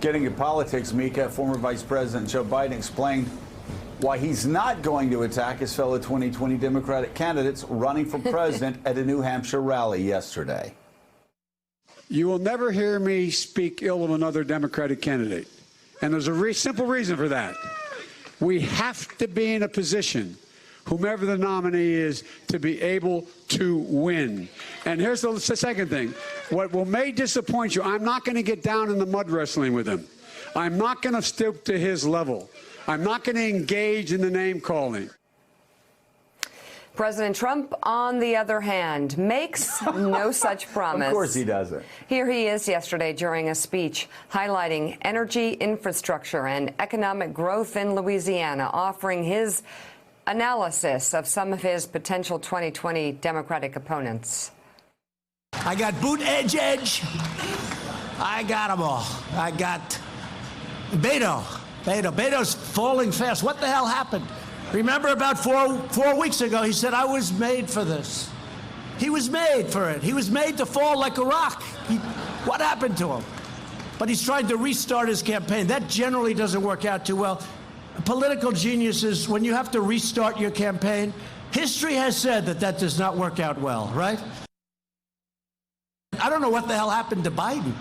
Getting to politics, Mika, former Vice President Joe Biden explained why he's not going to attack his fellow 2020 Democratic candidates running for president at a New Hampshire rally yesterday. You will never hear me speak ill of another Democratic candidate. And there's a simple reason for that. We have to be in a position, whomever the nominee is, to be able to win. And here's the second thing. What may disappoint you, I'm not going to get down in the mud wrestling with him. I'm not going to stoop to his level. I'm not going to engage in the name calling. President Trump, on the other hand, makes no such promise. Of course he doesn't. Here he is yesterday during a speech highlighting energy infrastructure and economic growth in Louisiana, offering his analysis of some of his potential 2020 Democratic opponents. I got Buttigieg. I got them all. I got Beto. Beto's falling fast. What the hell happened? Remember about four weeks ago, he said, I was made for this. He was made for it. He was made to fall like a rock. What happened to him? But he's trying to restart his campaign. That generally doesn't work out too well. Political geniuses, when you have to restart your campaign, history has said that that does not work out well, right? I don't know what the hell happened to Biden.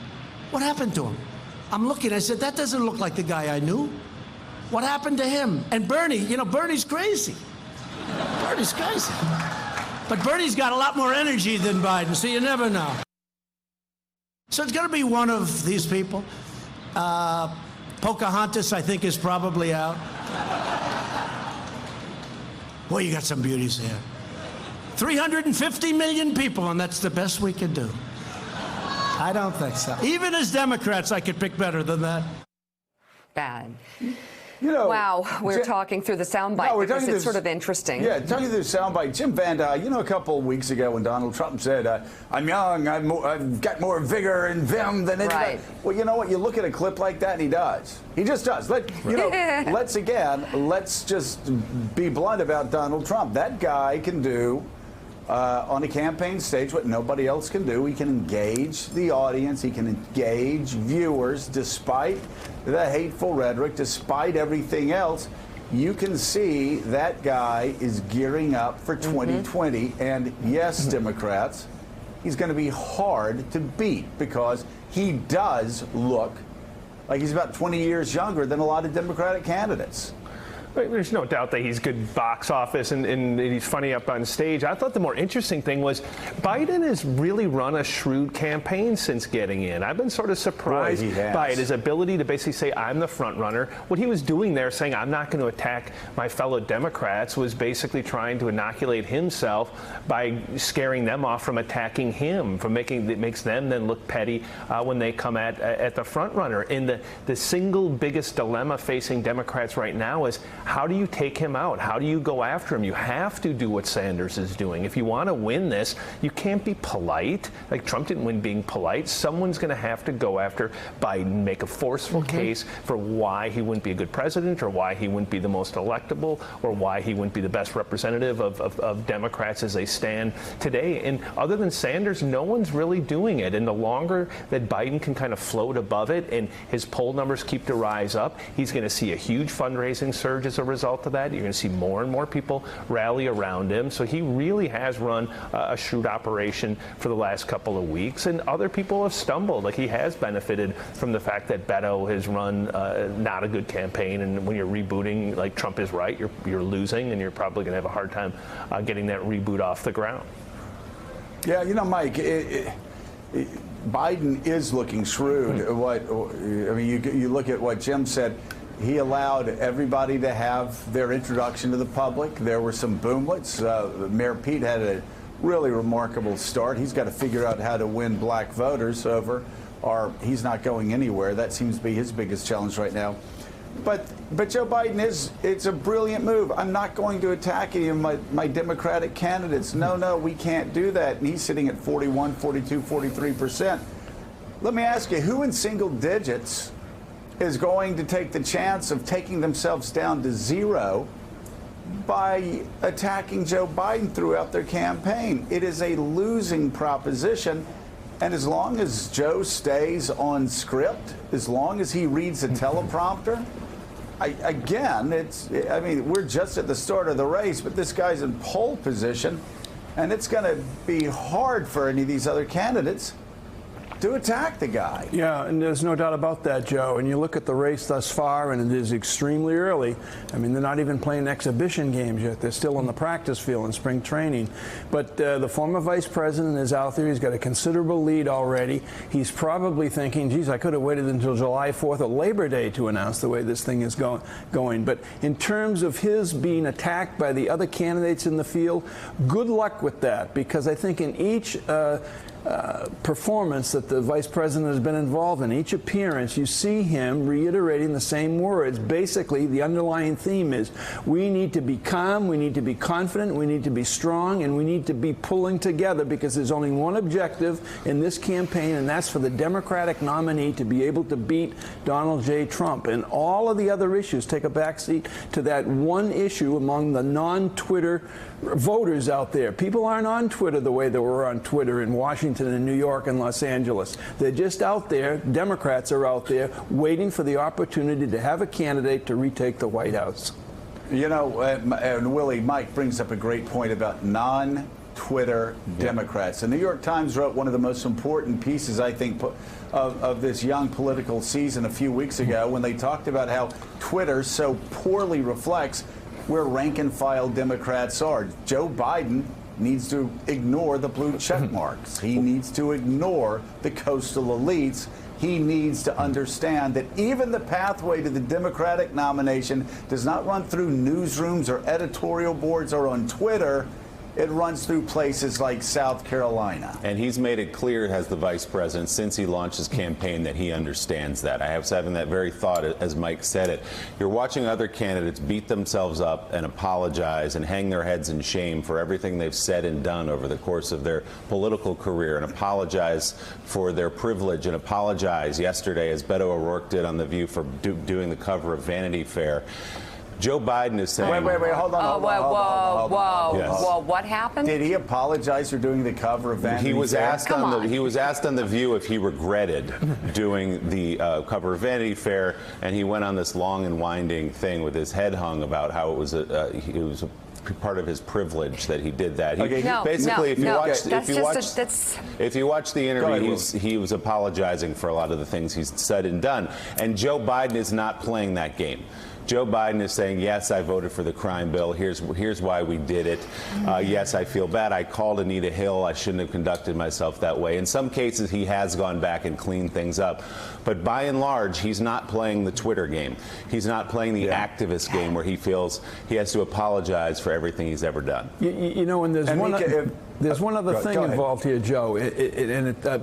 What happened to him? I'm looking, I said, that doesn't look like the guy I knew. What happened to him? And Bernie, you know, Bernie's crazy. Bernie's crazy. But Bernie's got a lot more energy than Biden, so you never know. So it's going to be one of these people. Pocahontas, I think, is probably out. Boy, you got some beauties there. 350 million people, and that's the best we can do. I don't think so. Even as Democrats, I could pick better than that. Bad. You know, wow, we're talking through the soundbite because it's sort of interesting. Yeah, talking through the soundbite. Jim Van Dyke, you know, a couple of weeks ago when Donald Trump said, I'm young, I've got more vigor and vim than anybody. Right. Well, you know what? You look at a clip like that and he does. He just does. Let's just be blunt about Donald Trump. That guy can do on a campaign stage what nobody else can do. He can engage the audience. He can engage viewers despite the hateful rhetoric, despite everything else. You can see that guy is gearing up for 2020. And yes, Democrats, he's going to be hard to beat because he does look like he's about 20 years younger than a lot of Democratic candidates. There's no doubt that he's good box office and he's funny up on stage. I thought the more interesting thing was Biden has really run a shrewd campaign since getting in. I've been sort of surprised by it, his ability to basically say, I'm the front runner. What he was doing there, saying, I'm not going to attack my fellow Democrats, was basically trying to inoculate himself by scaring them off from attacking him, from making it makes them then look petty when they come at the front runner. And the single biggest dilemma facing Democrats right now is, how do you take him out? How do you go after him? You have to do what Sanders is doing. If you want to win this, you can't be polite. Like Trump didn't win being polite. Someone's going to have to go after Biden, make a forceful case for why he wouldn't be a good president, or why he wouldn't be the most electable, or why he wouldn't be the best representative of Democrats as they stand today. And other than Sanders, no one's really doing it. And the longer that Biden can kind of float above it and his poll numbers keep to rise up, he's going to see a huge fundraising surge as a result of that. You're going to see more and more people rally around him. So he really has run a shrewd operation for the last couple of weeks. And other people have stumbled. Like, he has benefited from the fact that Beto has run not a good campaign. And when you're rebooting, like Trump is right, you're losing, and you're probably going to have a hard time getting that reboot off the ground. Yeah, you know, Mike, Biden is looking shrewd. You look at what Jim said. He allowed everybody to have their introduction to the public. There were some boomlets. Mayor Pete had a really remarkable start. He's got to figure out how to win black voters over, or he's not going anywhere. That seems to be his biggest challenge right now. But Joe Biden it's a brilliant move. I'm not going to attack any of my Democratic candidates. No, we can't do that. And he's sitting at 41, 42, 43%. Let me ask you, who in single digits is going to take the chance of taking themselves down to zero by attacking Joe Biden throughout their campaign? It is a losing proposition. And as long as Joe stays on script, as long as he reads a teleprompter, I mean, we're just at the start of the race, but this guy's in pole position, and it's going to be hard for any of these other candidates to attack the guy. Yeah, and there's no doubt about that, Joe. And you look at the race thus far, and it is extremely early. I mean, they're not even playing exhibition games yet. They're still in the practice field in spring training. But the former vice president is out there. He's got a considerable lead already. He's probably thinking, geez, I could have waited until July 4th or Labor Day to announce the way this thing is going. But in terms of his being attacked by the other candidates in the field, good luck with that, because I think in each performance that the vice president has been involved in, each appearance, you see him reiterating the same words. Basically, the underlying theme is we need to be calm, we need to be confident, we need to be strong, and we need to be pulling together, because there's only one objective in this campaign, and that's for the Democratic nominee to be able to beat Donald J. Trump. And all of the other issues take a backseat to that one issue among the non-Twitter voters out there. People aren't on Twitter the way they were on Twitter in Washington and New York and Los Angeles. They're just out there, Democrats are out there, waiting for the opportunity to have a candidate to retake the White House. You know, and Willie, Mike brings up a great point about non-Twitter Democrats. The New York Times wrote one of the most important pieces, I think, of this young political season a few weeks ago, when they talked about how Twitter so poorly reflects where rank-and-file Democrats are. Joe Biden needs to ignore the blue check marks. He needs to ignore the coastal elites. He needs to understand that even the pathway to the Democratic nomination does not run through newsrooms or editorial boards or on Twitter. It runs through places like South Carolina. And he's made it clear, as the vice president, since he launched his campaign, that he understands that. I was having that very thought as Mike said it. You're watching other candidates beat themselves up and apologize and hang their heads in shame for everything they've said and done over the course of their political career, and apologize for their privilege, and apologize yesterday, as Beto O'Rourke did on The View, for doing the cover of Vanity Fair. Joe Biden is saying... Wait, hold on. Whoa, what happened? Did he apologize for doing the cover of Vanity Fair? He was asked on The View if he regretted doing the cover of Vanity Fair, and he went on this long and winding thing with his head hung about how it was a part of his privilege that he did that. If you watch the interview, he was apologizing for a lot of the things he's said and done. And Joe Biden is not playing that game. Joe Biden is saying, yes, I voted for the crime bill. Here's why we did it. Yes, I feel bad. I called Anita Hill. I shouldn't have conducted myself that way. In some cases, he has gone back and cleaned things up. But by and large, he's not playing the Twitter game. He's not playing the activist game where he feels he has to apologize for everything he's ever done. You know, and there's one other thing involved here, Joe.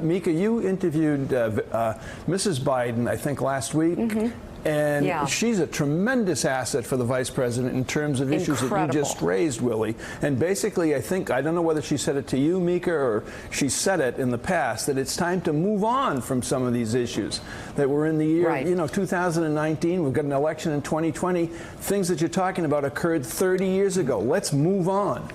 Mika, you interviewed Mrs. Biden, I think, last week. And she's a tremendous asset for the vice president in terms of issues that you just raised, Willie. And basically, I don't know whether she said it to you, Mika, or she said it in the past, that it's time to move on from some of these issues that were in the year, 2019. We've got an election in 2020. Things that you're talking about occurred 30 years ago. Let's move on.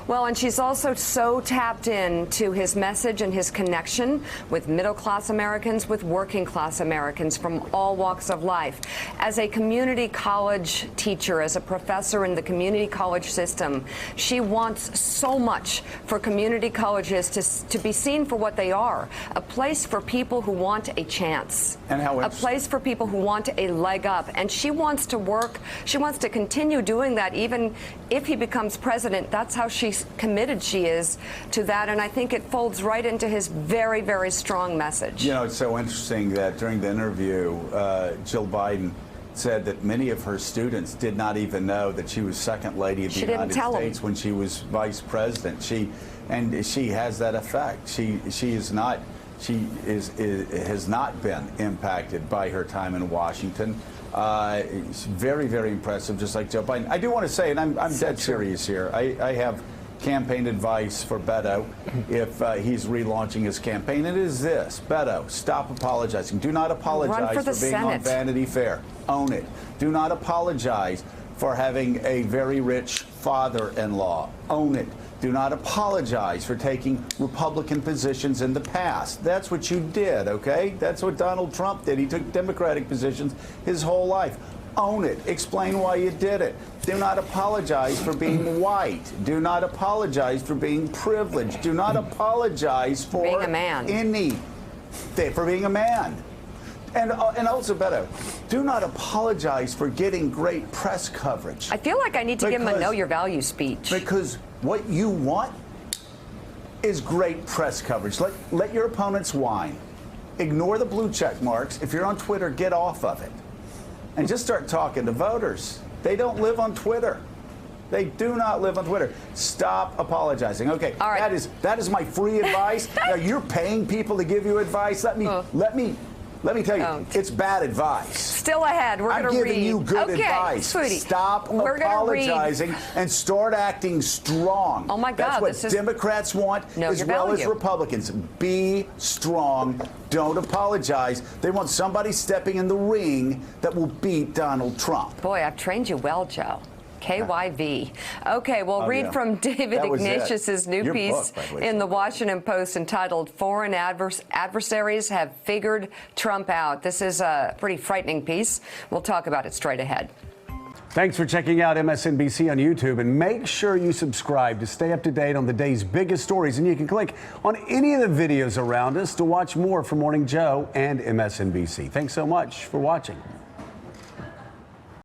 Well, and she's also so tapped into his message and his connection with middle-class Americans, with working-class Americans from all walks of life. As a community college teacher, as a professor in the community college system, she wants so much for community colleges to be seen for what they are, a place for people who want a chance, a place for people who want a leg up. And she wants to work, she wants to continue doing that even if he becomes president. That's how committed she is to that, and I think it folds right into his very, very strong message. You know, it's so interesting that during the interview, Jill Biden said that many of her students did not even know that she was Second Lady of the United States when she was Vice President. She has that effect. She has not been impacted by her time in Washington. It's very, very impressive, just like Joe Biden. I do want to say, and I'm dead serious here, I have campaign advice for Beto if he's relaunching his campaign. It is this: Beto, stop apologizing. Do not apologize for being on Vanity Fair. Own it. Do not apologize for having a very rich father-in-law. Own it. Do not apologize for taking Republican positions in the past. That's what you did, okay? That's what Donald Trump did. He took Democratic positions his whole life. Own it. Explain why you did it. Do not apologize for being white. Do not apologize for being privileged. Do not apologize for being a man. For being a man. And also, Beto, do not apologize for getting great press coverage. I feel like I need to give him a know your value speech. Because what you want is great press coverage. Let your opponents whine. Ignore the blue check marks. If you're on Twitter, get off of it. And just start talking to voters. They don't live on Twitter. They do not live on Twitter. Stop apologizing. Okay, all right. that is my free advice. Now you're paying people to give you advice. Let me tell you, it's bad advice. Still ahead. We're going to read. I'm giving you good advice. Sweetie, Stop apologizing and start acting strong. Oh, my God. That's what Democrats want as well as Republicans. Be strong. Don't apologize. They want somebody stepping in the ring that will beat Donald Trump. Boy, I've trained you well, Joe. KYV. Okay, we'll read from David Ignatius's new piece in the Washington Post entitled "Foreign Adversaries Have Figured Trump Out." This is a pretty frightening piece. We'll talk about it straight ahead. Thanks for checking out MSNBC on YouTube, and make sure you subscribe to stay up to date on the day's biggest stories. And you can click on any of the videos around us to watch more from Morning Joe and MSNBC. Thanks so much for watching.